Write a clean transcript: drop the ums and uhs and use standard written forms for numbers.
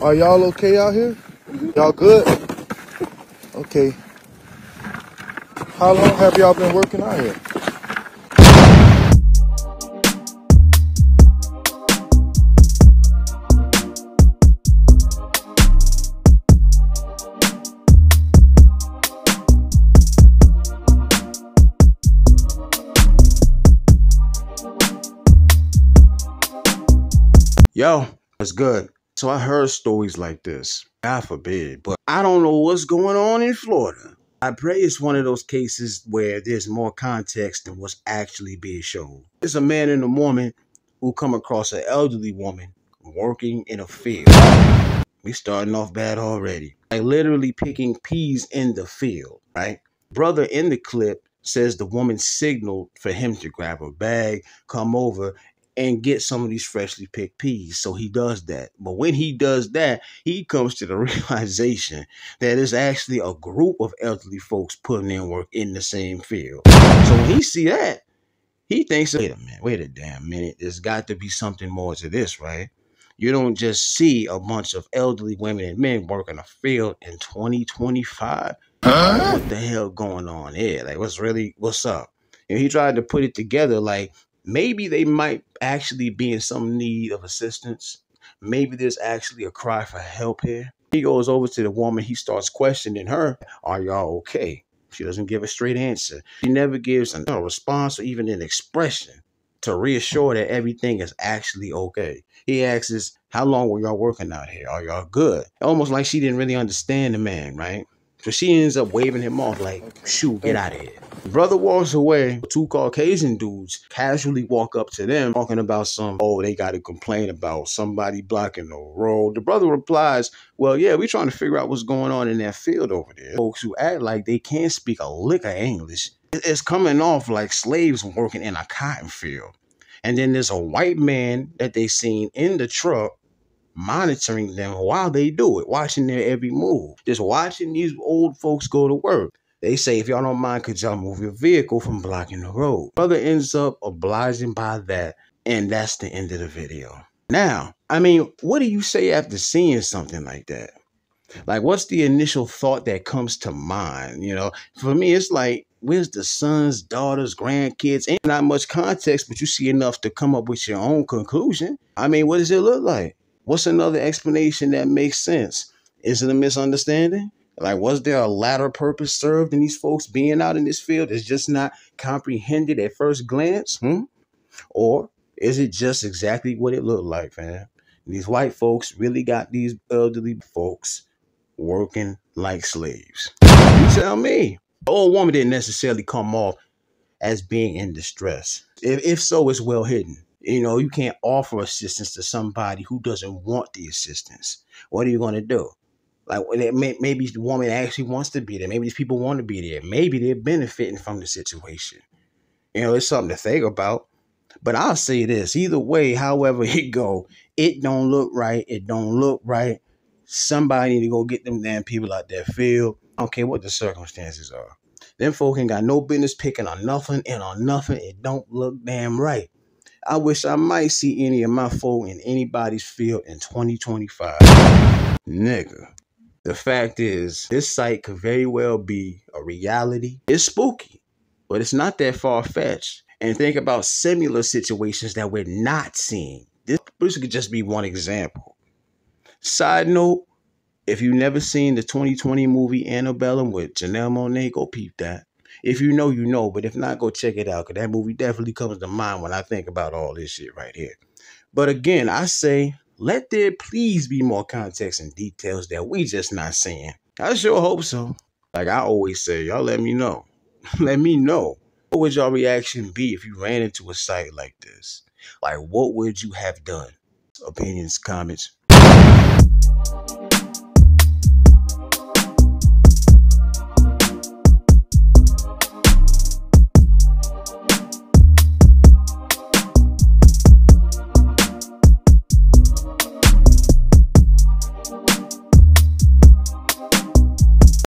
Are y'all okay out here? Y'all good? Okay. How long have y'all been working out here? Yo, what's good? So I heard stories like this, God forbid, but I don't know what's going on in Florida. I pray it's one of those cases where there's more context than what's actually being shown. It's a man and a woman who come across an elderly woman working in a field. We starting off bad already. Like literally picking peas in the field, right? Brother in the clip says the woman signaled for him to grab a bag, come over, and get some of these freshly picked peas. So he does that. But when he does that, he comes to the realization that it's actually a group of elderly folks putting in work in the same field. So when he see that, he thinks, wait a damn minute. There's got to be something more to this, right? You don't just see a bunch of elderly women and men working a field in 2025. Like, what the hell going on here? Like, what's up? And he tried to put it together like maybe they might actually be in some need of assistance. Maybe there's actually a cry for help here. He goes over to the woman. He starts questioning her. Are y'all okay? She doesn't give a straight answer. She never gives a response or even an expression to reassure that everything is actually okay. He asks, how long were y'all working out here? Are y'all good? Almost like she didn't really understand the man, right? So she ends up waving him off like, shoot, get out of here. The brother walks away. Two Caucasian dudes casually walk up to them talking about they got to complain about somebody blocking the road. The brother replies, well, yeah, we're trying to figure out what's going on in that field over there. Folks who act like they can't speak a lick of English. It's coming off like slaves working in a cotton field. And then there's a white man that they seen in the truck monitoring them while they do it, watching their every move, just watching these old folks go to work. They say, if y'all don't mind, could y'all move your vehicle from blocking the road? Brother ends up obliging by that, and that's the end of the video. Now, I mean, what do you say after seeing something like that? Like, what's the initial thought that comes to mind? You know, for me, it's like, where's the sons, daughters, grandkids? Ain't not much context, but you see enough to come up with your own conclusion. I mean, what does it look like? What's another explanation that makes sense? Is it a misunderstanding? Like, was there a latter purpose served in these folks being out in this field? It's just not comprehended at first glance? Or is it just exactly what it looked like, man? These white folks really got these elderly folks working like slaves. You tell me. The old woman didn't necessarily come off as being in distress. If so, it's well hidden. You know, you can't offer assistance to somebody who doesn't want the assistance. What are you going to do? Like, maybe the woman actually wants to be there. Maybe these people want to be there. Maybe they're benefiting from the situation. You know, it's something to think about. But I'll say this, either way, however it go, it don't look right. It don't look right. Somebody need to go get them damn people out there field. I don't care what the circumstances are. Them folk ain't got no business picking on nothing and on nothing. It don't look damn right. I wish I might see any of my folk in anybody's field in 2025. Nigga. The fact is, this site could very well be a reality. It's spooky, but it's not that far-fetched. And think about similar situations that we're not seeing. This could just be one example. Side note, if you've never seen the 2020 movie Antebellum with Janelle Monáe, go peep that. If you know, you know. But if not, go check it out, because that movie definitely comes to mind when I think about all this shit right here. But again, I say, let there please be more context and details that we just not seeing. I sure hope so. Like I always say, y'all let me know. Let me know. What would your reaction be if you ran into a site like this? Like, what would you have done? Opinions, comments.